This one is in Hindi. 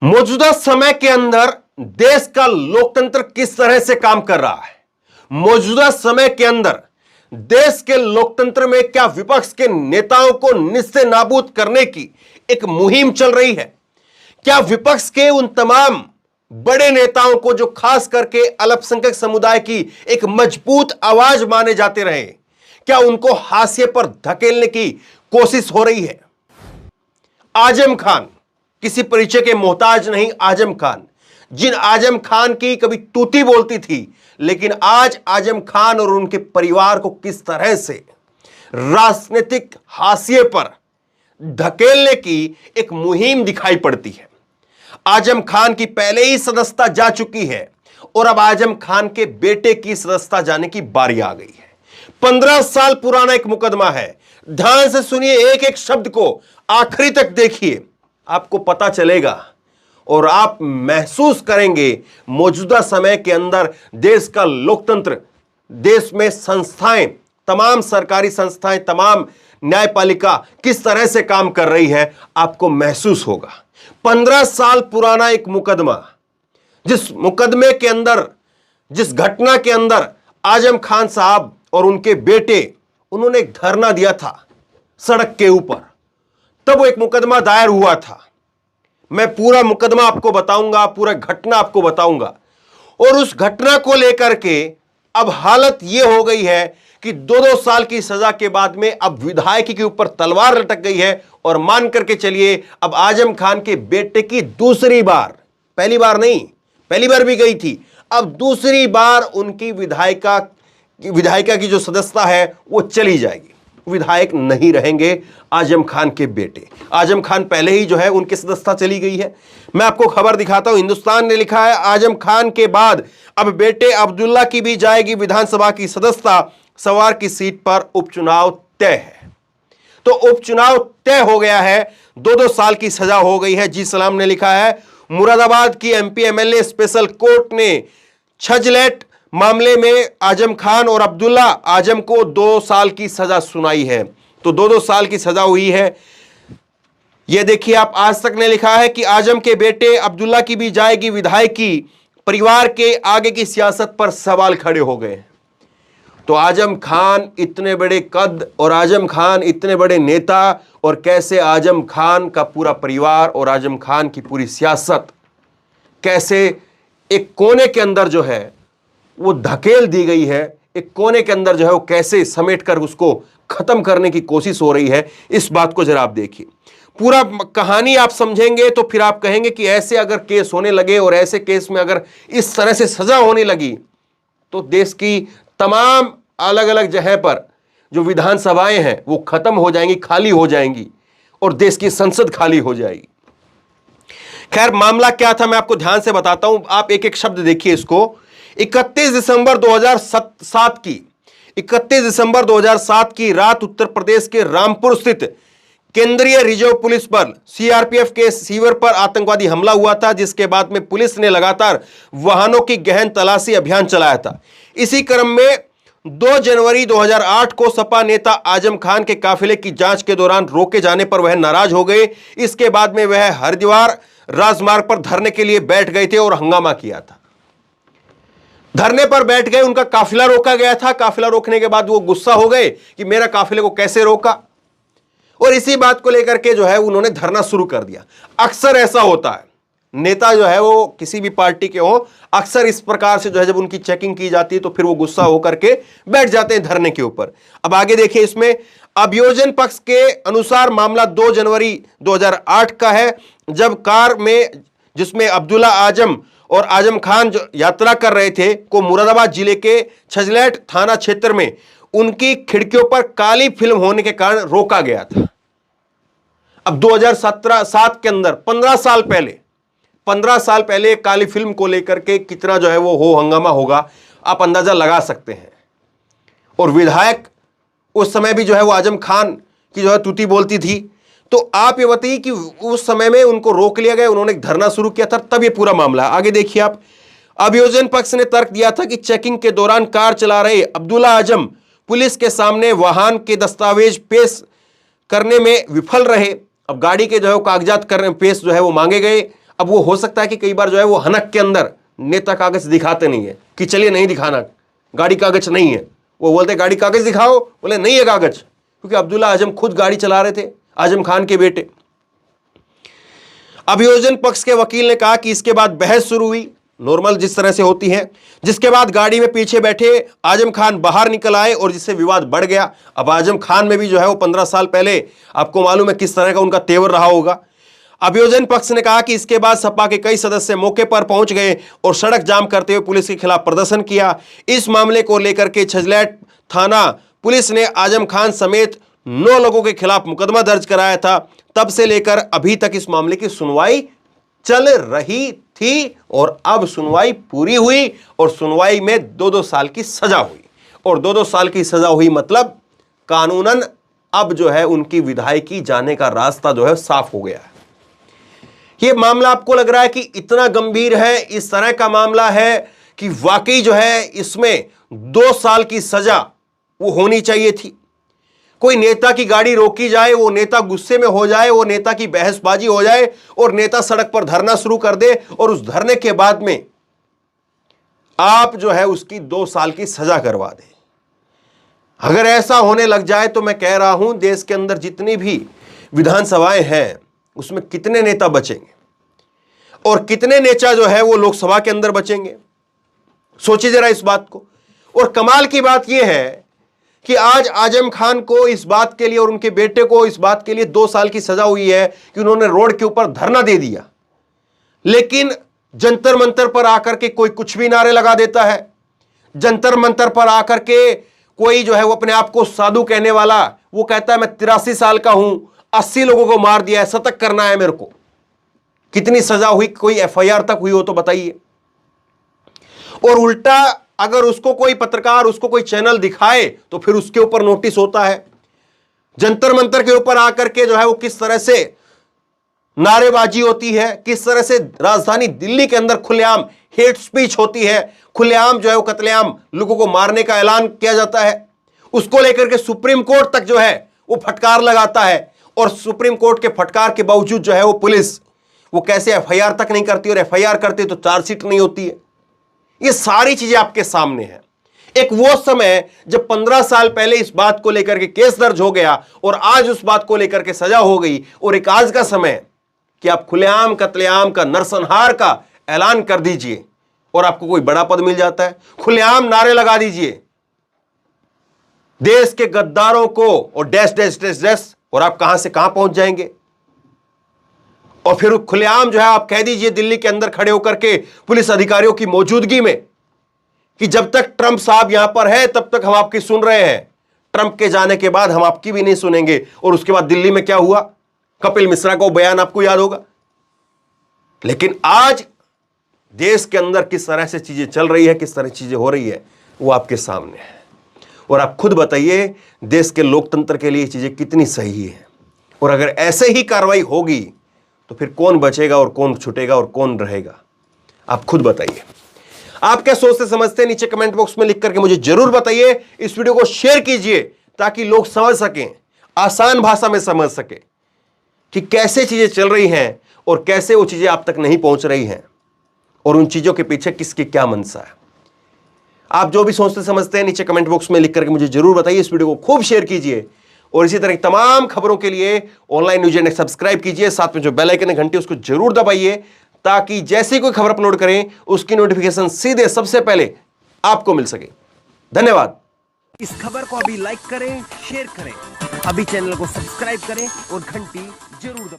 मौजूदा समय के अंदर देश का लोकतंत्र किस तरह से काम कर रहा है। मौजूदा समय के अंदर देश के लोकतंत्र में क्या विपक्ष के नेताओं को निस्ते नाबूद करने की एक मुहिम चल रही है। क्या विपक्ष के उन तमाम बड़े नेताओं को जो खास करके अल्पसंख्यक समुदाय की एक मजबूत आवाज माने जाते रहे, क्या उनको हाशिए पर धकेलने की कोशिश हो रही है। आजम खान किसी परिचय के मोहताज नहीं। आजम खान, जिन आजम खान की कभी तूती बोलती थी, लेकिन आज आजम खान और उनके परिवार को किस तरह से राजनीतिक हाशिए पर धकेलने की एक मुहिम दिखाई पड़ती है। आजम खान की पहले ही सदस्यता जा चुकी है और अब आजम खान के बेटे की सदस्यता जाने की बारी आ गई है। 15 साल पुराना एक मुकदमा है। ध्यान से सुनिए, एक एक शब्द को आखिरी तक देखिए, आपको पता चलेगा और आप महसूस करेंगे मौजूदा समय के अंदर देश का लोकतंत्र, देश में संस्थाएं, तमाम सरकारी संस्थाएं, तमाम न्यायपालिका किस तरह से काम कर रही है, आपको महसूस होगा। 15 साल पुराना एक मुकदमा, जिस मुकदमे के अंदर, जिस घटना के अंदर आजम खान साहब और उनके बेटे, उन्होंने एक धरना दिया था सड़क के ऊपर, तब वो एक मुकदमा दायर हुआ था। मैं पूरा मुकदमा आपको बताऊंगा, पूरा घटना आपको बताऊंगा। और उस घटना को लेकर के अब हालत यह हो गई है कि 2-2 साल की सजा के बाद में अब विधायक के ऊपर तलवार लटक गई है। और मान करके चलिए, अब आजम खान के बेटे की दूसरी बार, पहली बार नहीं, पहली बार भी गई थी, अब दूसरी बार उनकी विधायिका की जो सदस्यता है वो चली जाएगी। विधायक नहीं रहेंगे आजम खान के बेटे। आजम खान पहले ही जो है उनकी सदस्यता चली गई है। मैं आपको खबर दिखाता हूं, हिंदुस्तान ने लिखा है आजम खान के बाद अब बेटे अब्दुल्ला की भी जाएगी विधानसभा की सदस्यता, सवार की सीट पर उपचुनाव तय है। तो उपचुनाव तय हो गया है, 2-2 साल की सजा हो गई है। जी सलाम ने लिखा है मुरादाबाद की एमपी एमएलए स्पेशल कोर्ट ने छजलेट मामले में आजम खान और अब्दुल्ला आजम को 2 साल की सजा सुनाई है। तो 2-2 साल की सजा हुई है। यह देखिए, आप आज तक ने लिखा है कि आजम के बेटे अब्दुल्ला की भी जाएगी विधायकी, परिवार के आगे की सियासत पर सवाल खड़े हो गए। तो आजम खान इतने बड़े कद और आजम खान इतने बड़े नेता, और कैसे आजम खान का पूरा परिवार और आजम खान की पूरी सियासत कैसे एक कोने के अंदर जो है वो धकेल दी गई है, एक कोने के अंदर जो है वो कैसे समेट कर उसको खत्म करने की कोशिश हो रही है। इस बात को जरा आप देखिए, पूरा कहानी आप समझेंगे तो फिर आप कहेंगे कि ऐसे अगर केस होने लगे और ऐसे केस में अगर इस तरह से सजा होने लगी तो देश की तमाम अलग अलग जगह पर जो विधानसभाएं हैं वो खत्म हो जाएंगी, खाली हो जाएंगी, और देश की संसद खाली हो जाएगी। खैर, मामला क्या था मैं आपको ध्यान से बताता हूं, आप एक एक शब्द देखिए इसको। 31 दिसंबर 2007 की रात उत्तर प्रदेश के रामपुर स्थित केंद्रीय रिजर्व पुलिस बल सीआरपीएफ के शिविर पर आतंकवादी हमला हुआ था, जिसके बाद में पुलिस ने लगातार वाहनों की गहन तलाशी अभियान चलाया था। इसी क्रम में 2 जनवरी 2008 को सपा नेता आजम खान के काफिले की जांच के दौरान रोके जाने पर वह नाराज हो गए। इसके बाद में वह हरिद्वार राजमार्ग पर धरने के लिए बैठ गए थे और हंगामा किया था। धरने पर बैठ गए, उनका काफिला रोका गया था। काफिला रोकने के बाद वो गुस्सा हो गए कि मेरा काफिले को कैसे रोका, और इसी बात को लेकर के जो है उन्होंने धरना शुरू कर दिया। अक्सर ऐसा होता है, नेता जो है वो किसी भी पार्टी के हो, अक्सर इस प्रकार से जो है जब उनकी चेकिंग की जाती है तो फिर वो गुस्सा होकर के बैठ जाते हैं धरने के ऊपर। अब आगे देखिए, इसमें अभियोजन पक्ष के अनुसार मामला 2 जनवरी 2008 का है, जब कार में जिसमें अब्दुल्ला आजम और आजम खान जो यात्रा कर रहे थे को मुरादाबाद जिले के छजलेट थाना क्षेत्र में उनकी खिड़कियों पर काली फिल्म होने के कारण रोका गया था। अब 2017 के अंदर 15 साल पहले काली फिल्म को लेकर के कितना जो है वो हो हंगामा होगा, आप अंदाजा लगा सकते हैं। और विधायक उस समय भी जो है वो आजम खान की जो है तूती बोलती थी। तो आप ये बताइए कि उस समय में उनको रोक लिया गया, उन्होंने धरना शुरू किया था, तब ये पूरा मामला है। आगे देखिए आप, अभियोजन पक्ष ने तर्क दिया था कि चेकिंग के दौरान कार चला रहे अब्दुल्ला आजम पुलिस के सामने वाहन के दस्तावेज पेश करने में विफल रहे। अब गाड़ी के जो है कागजात करने पेश जो है वो मांगे गए। अब वो हो सकता है कि कई बार जो है वो हनक के अंदर नेता कागज दिखाते नहीं है कि चलिए नहीं दिखाना, गाड़ी कागज नहीं है। वो बोलते गाड़ी कागज दिखाओ, बोले नहीं है कागज, क्योंकि अब्दुल्ला आजम खुद गाड़ी चला रहे थे, आजम खान के बेटे। अभियोजन पक्ष के वकील ने कहा कि इसके बाद बहस शुरू हुई, नॉर्मल जिस तरह से होती है, जिसके बाद गाड़ी में पीछे बैठे आजम खान बाहर निकल आए और जिससे विवाद बढ़ गया। अब आजम खान में भी जो है वो 15 साल पहले आपको मालूम है किस तरह का उनका तेवर रहा होगा। अभियोजन पक्ष ने कहा कि इसके बाद सपा के कई सदस्य मौके पर पहुंच गए और सड़क जाम करते हुए पुलिस के खिलाफ प्रदर्शन किया। इस मामले को लेकर के छजलैट थाना पुलिस ने आजम खान समेत 9 लोगों के खिलाफ मुकदमा दर्ज कराया था। तब से लेकर अभी तक इस मामले की सुनवाई चल रही थी और अब सुनवाई पूरी हुई और सुनवाई में 2-2 साल की सजा हुई। और 2-2 साल की सजा हुई मतलब कानूनन अब जो है उनकी विधायकी जाने का रास्ता जो है साफ हो गया है। यह मामला आपको लग रहा है कि इतना गंभीर है, इस तरह का मामला है कि वाकई जो है इसमें 2 साल की सजा वो होनी चाहिए थी। कोई नेता की गाड़ी रोकी जाए, वो नेता गुस्से में हो जाए, वो नेता की बहसबाजी हो जाए और नेता सड़क पर धरना शुरू कर दे और उस धरने के बाद में आप जो है उसकी 2 साल की सजा करवा दे। अगर ऐसा होने लग जाए तो मैं कह रहा हूं देश के अंदर जितनी भी विधानसभाएं हैं उसमें कितने नेता बचेंगे और कितने नेता जो है वो लोकसभा के अंदर बचेंगे। सोचिए जरा इस बात को। और कमाल की बात यह है कि आज आजम खान को इस बात के लिए और उनके बेटे को इस बात के लिए 2 साल की सजा हुई है कि उन्होंने रोड के ऊपर धरना दे दिया, लेकिन जंतर मंतर पर आकर के कोई कुछ भी नारे लगा देता है। जंतर मंतर पर आकर के कोई जो है वो अपने आप को साधु कहने वाला वो कहता है मैं 83 साल का हूं, 80 लोगों को मार दिया है, शतक करना है मेरे को। कितनी सजा हुई? कोई एफआईआर तक हुई हो तो बताइए। और उल्टा अगर उसको कोई पत्रकार, उसको कोई चैनल दिखाए तो फिर उसके ऊपर नोटिस होता है। जंतर मंतर के ऊपर आकर के जो है वो किस तरह से नारेबाजी होती है, किस तरह से राजधानी दिल्ली के अंदर खुलेआम हेट स्पीच होती है, खुलेआम जो है वो कत्लेआम लोगों को मारने का ऐलान किया जाता है। उसको लेकर के सुप्रीम कोर्ट तक जो है वो फटकार लगाता है और सुप्रीम कोर्ट के फटकार के बावजूद जो है वो पुलिस वो कैसे एफआईआर तक नहीं करती और एफआईआर करती तो चार्जशीट नहीं होती है। ये सारी चीजें आपके सामने हैं। एक वो समय जब 15 साल पहले इस बात को लेकर के केस दर्ज हो गया और आज उस बात को लेकर के सजा हो गई, और एक आज का समय कि आप खुलेआम कत्लेआम का नरसंहार का ऐलान कर दीजिए और आपको कोई बड़ा पद मिल जाता है। खुलेआम नारे लगा दीजिए देश के गद्दारों को और डैश डैश डैश डैश, और आप कहां से कहां पहुंच जाएंगे। और फिर खुलेआम जो है आप कह दीजिए दिल्ली के अंदर खड़े होकर के पुलिस अधिकारियों की मौजूदगी में कि जब तक ट्रंप साहब यहां पर है तब तक हम आपकी सुन रहे हैं, ट्रंप के जाने के बाद हम आपकी भी नहीं सुनेंगे। और उसके बाद दिल्ली में क्या हुआ, कपिल मिश्रा का बयान आपको याद होगा। लेकिन आज देश के अंदर किस तरह से चीजें चल रही है, किस तरह चीजें हो रही है, वो आपके सामने है। और आप खुद बताइए देश के लोकतंत्र के लिए चीजें कितनी सही है। और अगर ऐसे ही कार्रवाई होगी तो फिर कौन बचेगा और कौन छूटेगा और कौन रहेगा, आप खुद बताइए। आप क्या सोचते समझते हैं नीचे कमेंट बॉक्स में लिख करके मुझे जरूर बताइए। इस वीडियो को शेयर कीजिए ताकि लोग समझ सकें, आसान भाषा में समझ सके कि कैसे चीजें चल रही हैं और कैसे वो चीजें आप तक नहीं पहुंच रही हैं और उन चीजों के पीछे किसकी क्या मंशा है। आप जो भी सोचते समझते हैं नीचे कमेंट बॉक्स में लिख करके मुझे जरूर बताइए। इस वीडियो को खूब शेयर कीजिए और इसी तरह की तमाम खबरों के लिए ऑनलाइन न्यूज़ इंडेक्स सब्सक्राइब कीजिए। साथ में जो बेल आइकन है घंटी उसको जरूर दबाइए ताकि जैसे कोई खबर अपलोड करें उसकी नोटिफिकेशन सीधे सबसे पहले आपको मिल सके। धन्यवाद। इस खबर को अभी लाइक करें, शेयर करें, अभी चैनल को सब्सक्राइब करें और घंटी जरूर दबाएं।